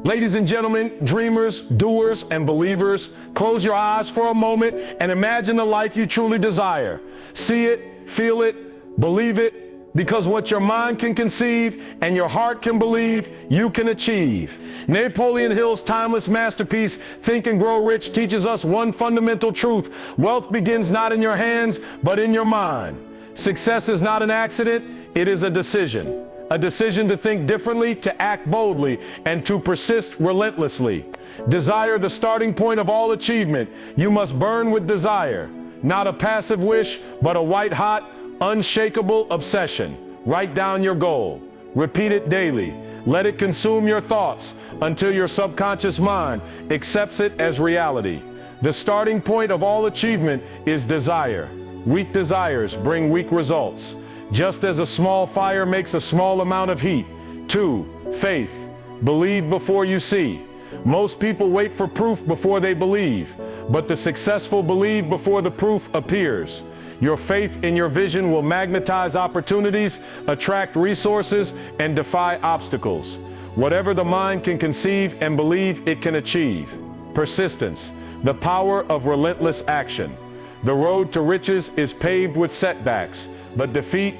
Ladies and gentlemen, dreamers, doers, and believers, close your eyes for a moment and imagine the life you truly desire. See it, feel it, believe it, because what your mind can conceive and your heart can believe, you can achieve. Napoleon Hill's timeless masterpiece, Think and Grow Rich, teaches us one fundamental truth. Wealth begins not in your hands, but in your mind. Success is not an accident, it is a decision. A decision to think differently, to act boldly, and to persist relentlessly. Desire, the starting point of all achievement. You must burn with desire. Not a passive wish, but a white-hot, unshakable obsession. Write down your goal. Repeat it daily. Let it consume your thoughts until your subconscious mind accepts it as reality. The starting point of all achievement is desire. Weak desires bring weak results. Just as a small fire makes a small amount of heat. 2. Faith. Believe before you see. Most people wait for proof before they believe, but the successful believe before the proof appears. Your faith in your vision will magnetize opportunities, attract resources, and defy obstacles. Whatever the mind can conceive and believe, it can achieve. Persistence. The power of relentless action. The road to riches is paved with setbacks. But defeat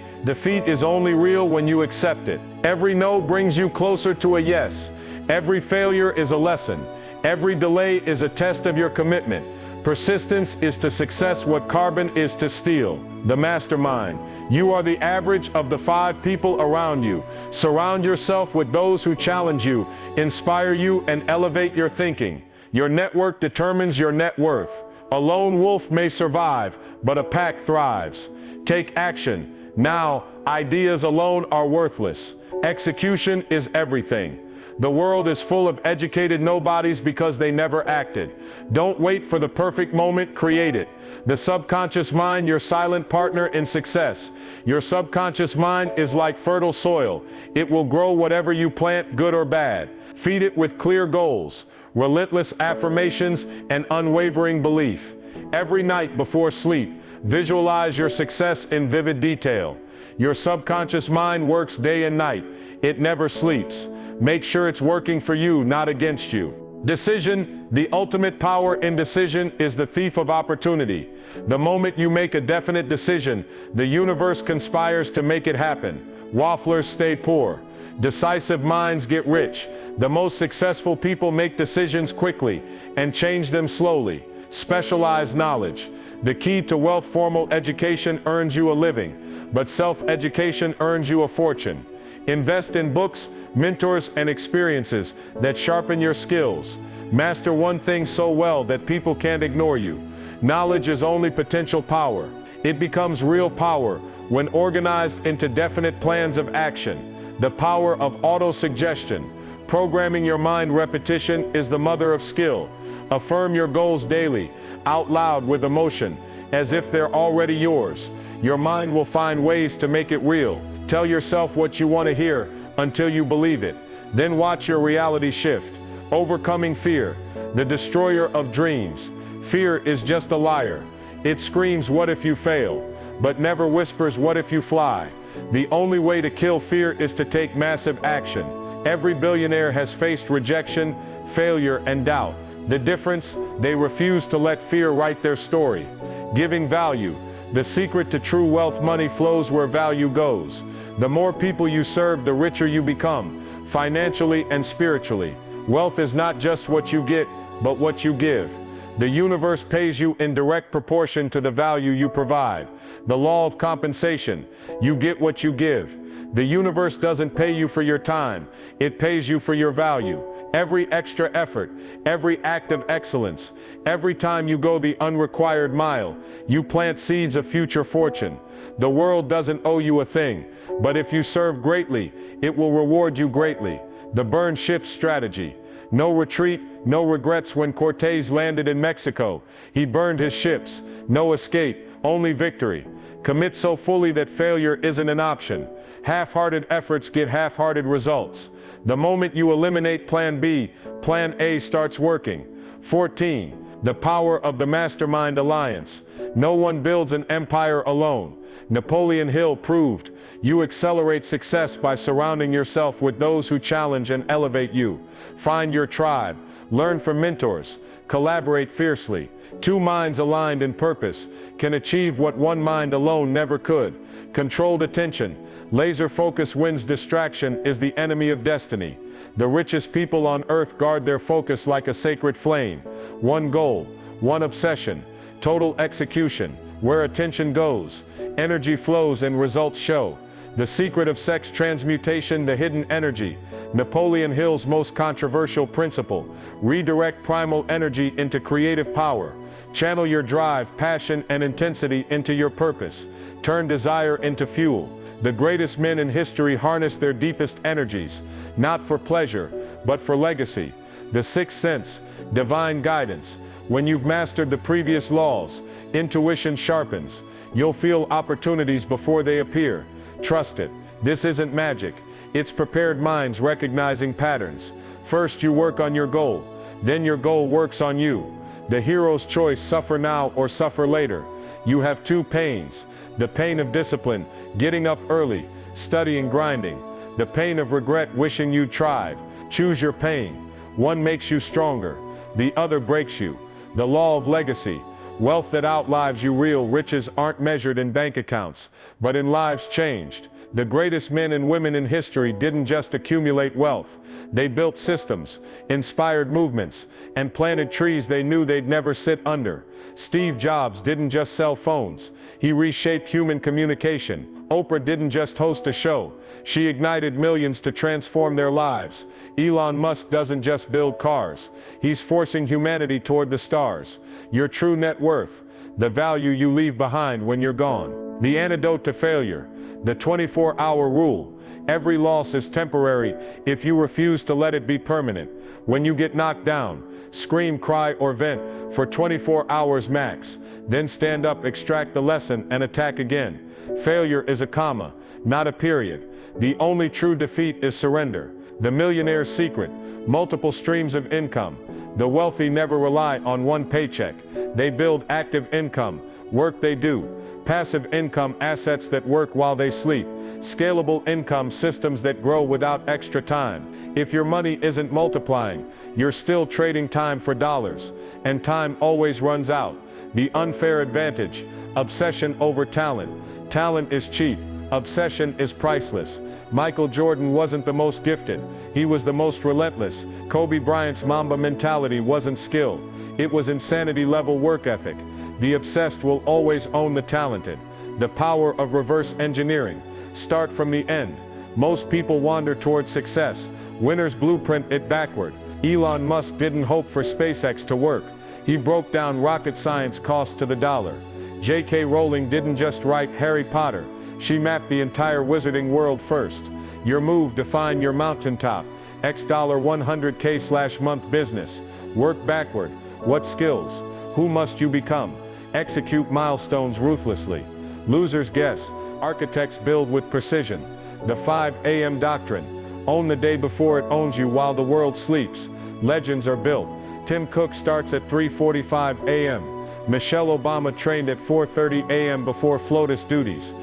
is only real when you accept it. Every no brings you closer to a yes. Every failure is a lesson. Every delay is a test of your commitment. Persistence is to success what carbon is to steel. The mastermind. You are the average of the 5 people around you. Surround yourself with those who challenge you, inspire you, and elevate your thinking. Your network determines your net worth. A lone wolf may survive, but a pack thrives. Take action. Now, ideas alone are worthless. Execution is everything. The world is full of educated nobodies because they never acted. Don't wait for the perfect moment, create it. The subconscious mind, your silent partner in success. Your subconscious mind is like fertile soil. It will grow whatever you plant, good or bad. Feed it with clear goals, relentless affirmations, and unwavering belief. Every night before sleep, visualize your success in vivid detail. Your subconscious mind works day and night. It never sleeps. Make sure it's working for you, not against you. Decision. The ultimate power in decision is the thief of opportunity. The moment you make a definite decision, the universe conspires to make it happen. Wafflers stay poor. Decisive minds get rich. The most successful people make decisions quickly and change them slowly. Specialized knowledge. The key to wealth: formal education earns you a living, but self-education earns you a fortune. Invest in books, mentors, and experiences that sharpen your skills. Master one thing so well that people can't ignore you. Knowledge is only potential power. It becomes real power when organized into definite plans of action. The power of auto-suggestion. Programming your mind. Repetition is the mother of skill. Affirm your goals daily, out loud with emotion, as if they're already yours. Your mind will find ways to make it real. Tell yourself what you want to hear until you believe it. Then watch your reality shift. Overcoming fear, the destroyer of dreams. Fear is just a liar. It screams, "What if you fail?" but never whispers, "What if you fly?" The only way to kill fear is to take massive action. Every billionaire has faced rejection, failure, and doubt. The difference? They refuse to let fear write their story. Giving value. The secret to true wealth: money flows where value goes. The more people you serve, the richer you become, financially and spiritually. Wealth is not just what you get, but what you give. The universe pays you in direct proportion to the value you provide. The law of compensation. You get what you give. The universe doesn't pay you for your time. It pays you for your value. Every extra effort, every act of excellence, every time you go the unrequired mile, you plant seeds of future fortune. The world doesn't owe you a thing, but if you serve greatly, it will reward you greatly. The burn ships strategy. No retreat, no regrets. When Cortez landed in Mexico, he burned his ships. No escape, only victory. Commit so fully that failure isn't an option. Half-hearted efforts get half-hearted results. The moment you eliminate Plan B, Plan A starts working. 14. The power of the mastermind alliance. No one builds an empire alone. Napoleon Hill proved, you accelerate success by surrounding yourself with those who challenge and elevate you. Find your tribe, learn from mentors, collaborate fiercely. Two minds aligned in purpose can achieve what one mind alone never could. Controlled attention, laser focus wins. Distraction is the enemy of destiny. The richest people on earth guard their focus like a sacred flame. One goal, one obsession, total execution. Where attention goes, energy flows and results show. The secret of sex transmutation, the hidden energy. Napoleon Hill's most controversial principle: redirect primal energy into creative power. Channel your drive, passion, and intensity into your purpose. Turn desire into fuel. The greatest men in history harness their deepest energies, not for pleasure, but for legacy. The sixth sense, divine guidance. When you've mastered the previous laws, intuition sharpens. You'll feel opportunities before they appear. Trust it. This isn't magic. It's prepared minds recognizing patterns. First you work on your goal, then your goal works on you. The hero's choice: suffer now or suffer later. You have two pains. The pain of discipline, getting up early, studying, grinding. The pain of regret, wishing you tried. Choose your pain. One makes you stronger, the other breaks you. The law of legacy. Wealth that outlives you. Real riches aren't measured in bank accounts, but in lives changed. The greatest men and women in history didn't just accumulate wealth. They built systems, inspired movements, and planted trees they knew they'd never sit under. Steve Jobs didn't just sell phones. He reshaped human communication. Oprah didn't just host a show. She ignited millions to transform their lives. Elon Musk doesn't just build cars. He's forcing humanity toward the stars. Your true net worth, the value you leave behind when you're gone. The antidote to failure, the 24-hour rule. Every loss is temporary if you refuse to let it be permanent. When you get knocked down, scream, cry, or vent for 24 hours max. Then stand up, extract the lesson, and attack again. Failure is a comma, not a period. The only true defeat is surrender. The millionaire's secret: multiple streams of income. The wealthy never rely on one paycheck. They build active income, work they do. Passive income, assets that work while they sleep. Scalable income, systems that grow without extra time. If your money isn't multiplying, you're still trading time for dollars, and time always runs out. The unfair advantage: obsession over talent. Talent is cheap, obsession is priceless. Michael Jordan wasn't the most gifted, he was the most relentless. Kobe Bryant's Mamba mentality wasn't skill, it was insanity-level work ethic. The obsessed will always own the talented. The power of reverse engineering. Start from the end. Most people wander towards success. Winners blueprint it backward. Elon Musk didn't hope for SpaceX to work. He broke down rocket science cost to the dollar. J.K. Rowling didn't just write Harry Potter. She mapped the entire wizarding world first. Your move: define your mountaintop. $100K/month business. Work backward. What skills? Who must you become? Execute milestones ruthlessly. Losers guess. Architects build with precision. The 5 a.m. doctrine. Own the day before it owns you while the world sleeps. Legends are built. Tim Cook starts at 3:45 a.m. Michelle Obama trained at 4:30 a.m. before FLOTUS duties.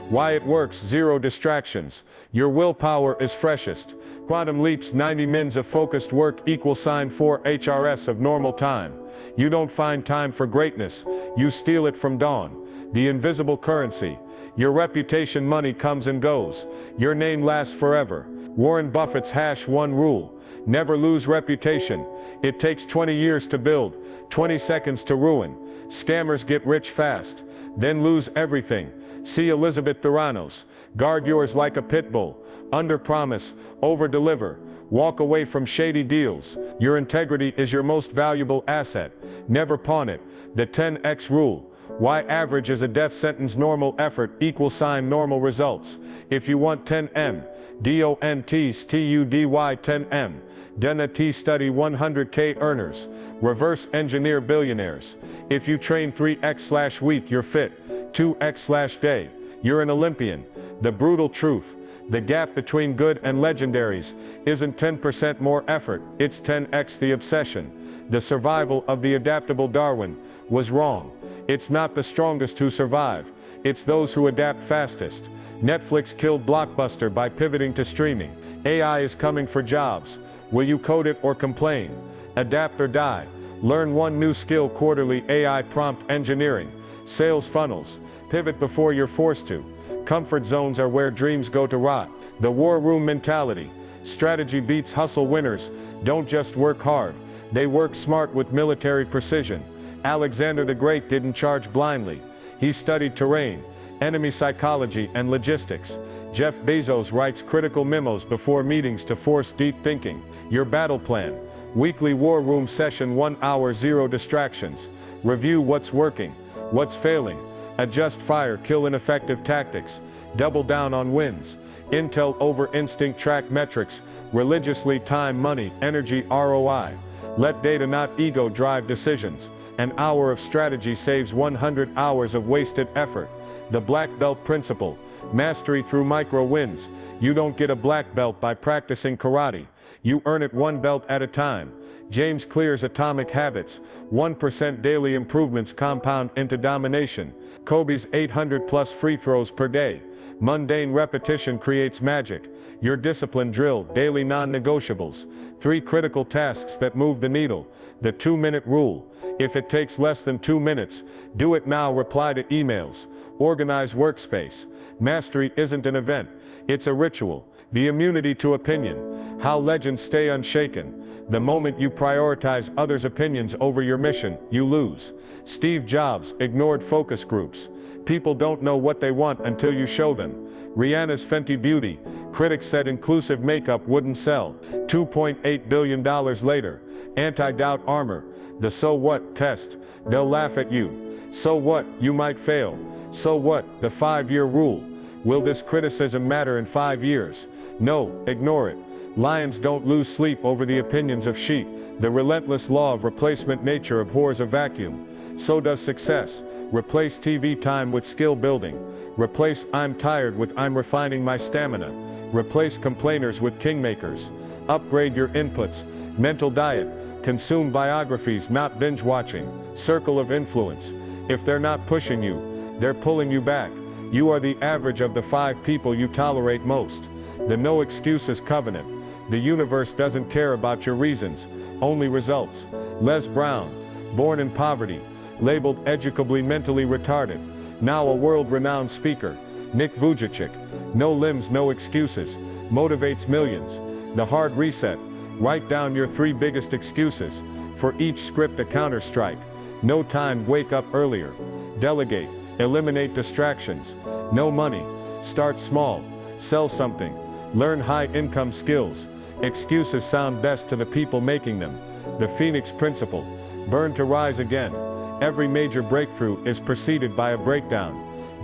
Why it works: zero distractions. Your willpower is freshest. Quantum leaps: 90 mins of focused work equals 4 HRS of normal time. You don't find time for greatness, you steal it from dawn. The invisible currency. Your reputation money comes and goes. Your name lasts forever. Warren Buffett's #1 rule. Never lose reputation. It takes 20 years to build, 20 seconds to ruin. Scammers get rich fast, then lose everything. See Elizabeth Theranos. Guard yours like a pit bull. Under-promise, over-deliver. Walk away from shady deals. Your integrity is your most valuable asset. Never pawn it. The 10x rule. Why average is a death sentence. Normal effort equals normal results. If you want 10M, DONTSTUDY 10M. Dena T study 100K earners. Reverse engineer billionaires. If you train 3x/week, you're fit. 2x/day, you're an Olympian. The brutal truth. The gap between good and legendaries isn't 10% more effort, it's 10x the obsession. The survival of the adaptable Darwin was wrong. It's not the strongest who survive, It's those who adapt fastest. Netflix killed Blockbuster by pivoting to streaming. AI is coming for jobs. Will you code it or complain? Adapt or die. Learn one new skill quarterly. AI prompt engineering. Sales funnels. Pivot before you're forced to. Comfort zones are where dreams go to rot. The war room mentality. Strategy beats hustle. Winners don't just work hard. They work smart with military precision. Alexander the Great didn't charge blindly. He studied terrain, enemy psychology and logistics. Jeff Bezos writes critical memos before meetings to force deep thinking. Your battle plan. Weekly war room session. 1 hour, 0 distractions. Review what's working, what's failing. Adjust fire, kill ineffective tactics. Double down on wins. Intel over instinct. Track metrics religiously. Time, money, energy, ROI. Let data not ego drive decisions. An hour of strategy saves 100 hours of wasted effort. The black belt principle. Mastery through micro wins. You don't get a black belt by practicing karate. You earn it one belt at a time. James Clear's Atomic Habits. 1% daily improvements compound into domination. Kobe's 800 plus free throws per day. Mundane repetition creates magic. Your discipline drill. Daily non-negotiables. 3 critical tasks that move the needle. The 2-minute rule. If it takes less than 2 minutes, do it now. Reply to emails. Organize workspace. Mastery isn't an event, it's a ritual. The immunity to opinion. How legends stay unshaken. The moment you prioritize others' opinions over your mission, you lose. Steve Jobs ignored focus groups. People don't know what they want until you show them. Rihanna's Fenty Beauty. Critics said inclusive makeup wouldn't sell. $2.8 billion later. Anti-doubt armor. The so what test. They'll laugh at you. So what, you might fail. So what, the 5-year rule. Will this criticism matter in 5 years? No, ignore it. Lions don't lose sleep over the opinions of sheep. The relentless law of replacement. Nature abhors a vacuum. So does success. Replace TV time with skill building. Replace I'm tired with I'm refining my stamina. Replace complainers with kingmakers. Upgrade your inputs. Mental diet. Consume biographies, not binge watching. Circle of influence. If they're not pushing you, they're pulling you back. You are the average of the 5 people you tolerate most. The no excuses covenant. The universe doesn't care about your reasons, only results. Les Brown. Born in poverty. Labeled educably mentally retarded. Now a world-renowned speaker. Nick Vujicic. No limbs, no excuses. Motivates millions. The hard reset. Write down your 3 biggest excuses. For each script a counter-strike. No time, wake up earlier. Delegate. Eliminate distractions. No money. Start small. Sell something. Learn high-income skills. Excuses sound best to the people making them. The Phoenix Principle. Burn to rise again. Every major breakthrough is preceded by a breakdown.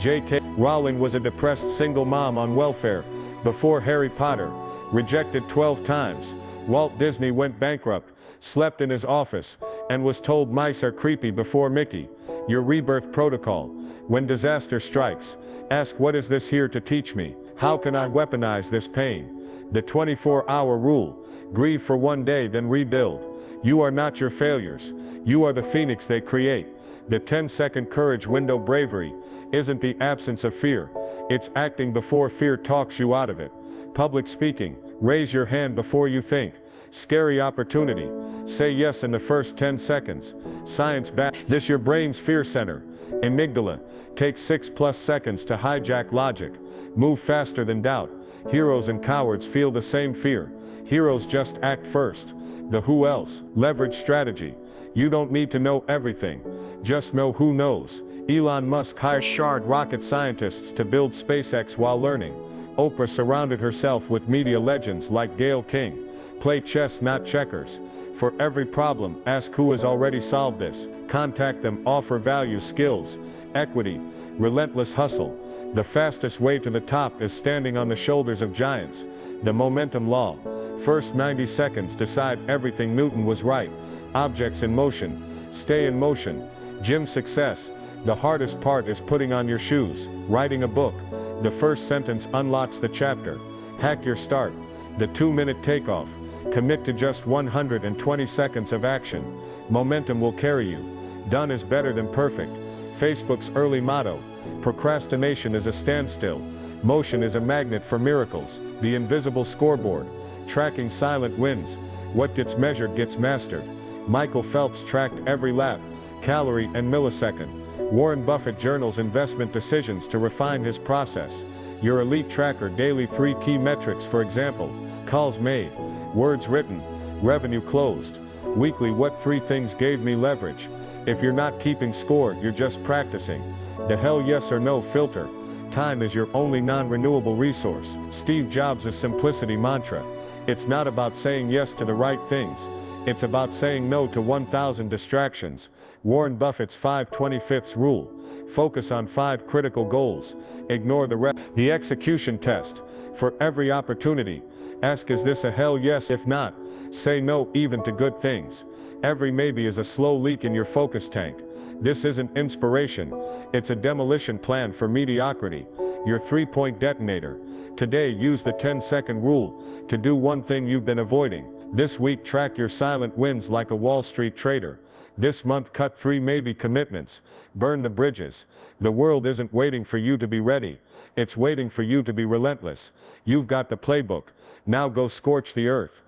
J.K. Rowling was a depressed single mom on welfare before Harry Potter. Rejected 12 times. Walt Disney went bankrupt, slept in his office, and was told mice are creepy before Mickey. Your rebirth protocol. When disaster strikes, ask what is this here to teach me? How can I weaponize this pain? The 24-hour rule. Grieve for 1 day then rebuild. You are not your failures. You are the phoenix they create. The 10-second courage window. Bravery isn't the absence of fear. It's acting before fear talks you out of it. Public speaking. Raise your hand before you think. Scary opportunity. Say yes in the first 10 seconds. Science back. This your brain's fear center. Amygdala. Takes 6+ seconds to hijack logic. Move faster than doubt. Heroes and cowards feel the same fear. Heroes just act first. The who else. Leverage strategy. You don't need to know everything. Just know who knows. Elon Musk hired shard rocket scientists to build SpaceX while learning. Oprah surrounded herself with media legends like Gayle King. Play chess, not checkers. For every problem, ask who has already solved this. Contact them. Offer value. Skills. Equity. Relentless hustle. The fastest way to the top is standing on the shoulders of giants. The momentum law. First 90 seconds decide everything. Newton was right. Objects in motion. Stay in motion. Gym success. The hardest part is putting on your shoes. Writing a book. The first sentence unlocks the chapter. Hack your start. The 2-minute takeoff. Commit to just 120 seconds of action. Momentum will carry you. Done is better than perfect. Facebook's early motto: procrastination is a standstill, motion is a magnet for miracles. The invisible scoreboard, tracking silent wins. What gets measured gets mastered. Michael Phelps tracked every lap, calorie and millisecond. Warren Buffett journals investment decisions to refine his process. Your elite tracker daily 3 key metrics, for example: calls made, words written, revenue closed. Weekly, what 3 things gave me leverage? If you're not keeping score, you're just practicing. The hell yes or no filter. Time is your only non-renewable resource. Steve Jobs' simplicity mantra. It's not about saying yes to the right things. It's about saying no to 1,000 distractions. Warren Buffett's 5/25 rule. Focus on 5 critical goals. Ignore the rest. The execution test. For every opportunity, ask, is this a hell yes? If not, say no even to good things. Every maybe is a slow leak in your focus tank. This isn't inspiration. It's a demolition plan for mediocrity. Your 3-point detonator. Today, use the 10-second rule to do one thing you've been avoiding. This week, track your silent wins like a Wall Street trader. This month, cut 3 maybe commitments. Burn the bridges. The world isn't waiting for you to be ready. It's waiting for you to be relentless. You've got the playbook. Now go scorch the earth.